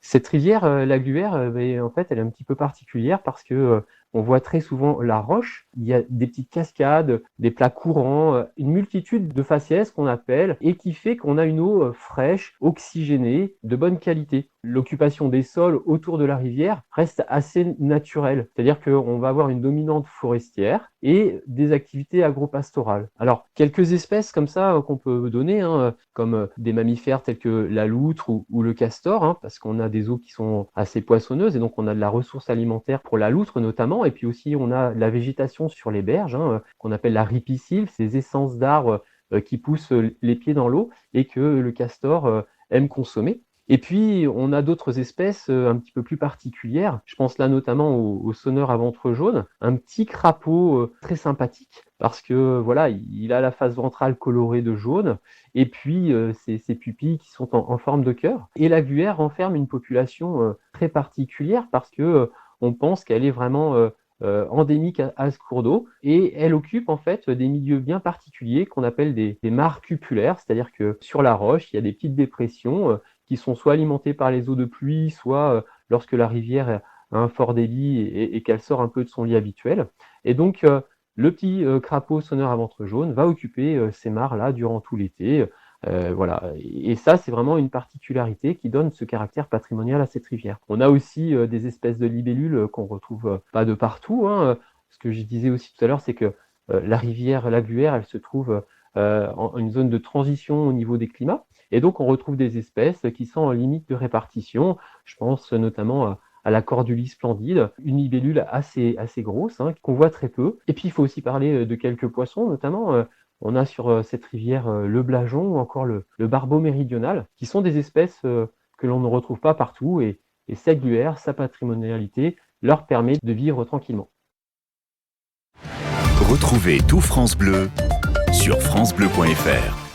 Cette rivière, la Gluère, en fait, elle est un petit peu particulière parce que, on voit très souvent la roche. Il y a des petites cascades, des plats courants, une multitude de faciès qu'on appelle et qui fait qu'on a une eau, fraîche, oxygénée, de bonne qualité. L'occupation des sols autour de la rivière reste assez naturelle. C'est-à-dire qu'on va avoir une dominante forestière et des activités agro-pastorales. Alors, quelques espèces comme ça, qu'on peut donner, hein, comme, des mammifères tels que la loutre ou le castor, hein, parce qu'on a des eaux qui sont assez poissonneuses et donc on a de la ressource alimentaire pour la loutre notamment et puis aussi on a de la végétation sur les berges, hein, qu'on appelle la ripicile, ces essences d'arbres, qui poussent, les pieds dans l'eau et que le castor, aime consommer. Et puis, on a d'autres espèces un petit peu plus particulières. Je pense là notamment au sonneur à ventre jaune, un petit crapaud très sympathique parce que voilà, il a la face ventrale colorée de jaune et puis ses pupilles qui sont en forme de cœur. Et la gluère renferme une population très particulière parce que on pense qu'elle est vraiment endémique à ce cours d'eau et elle occupe en fait des milieux bien particuliers qu'on appelle des mares cupulaires, c'est-à-dire que sur la roche, il y a des petites dépressions qui sont soit alimentées par les eaux de pluie, soit lorsque la rivière a un fort débit et qu'elle sort un peu de son lit habituel. Et donc, le petit crapaud sonneur à ventre jaune va occuper ces mares-là durant tout l'été. Voilà. Et ça, c'est vraiment une particularité qui donne ce caractère patrimonial à cette rivière. On a aussi des espèces de libellules qu'on retrouve pas de partout, hein. Ce que je disais aussi tout à l'heure, c'est que la rivière, la Gluère, elle se trouve en une zone de transition au niveau des climats. Et donc, on retrouve des espèces qui sont en limite de répartition. Je pense notamment à la cordulie splendide, une libellule assez grosse, hein, qu'on voit très peu. Et puis, il faut aussi parler de quelques poissons, notamment. On a sur cette rivière le blajon ou encore le barbeau méridional, qui sont des espèces que l'on ne retrouve pas partout. Et cette gluère, sa patrimonialité, leur permet de vivre tranquillement. Retrouvez tout France Bleu sur francebleu.fr.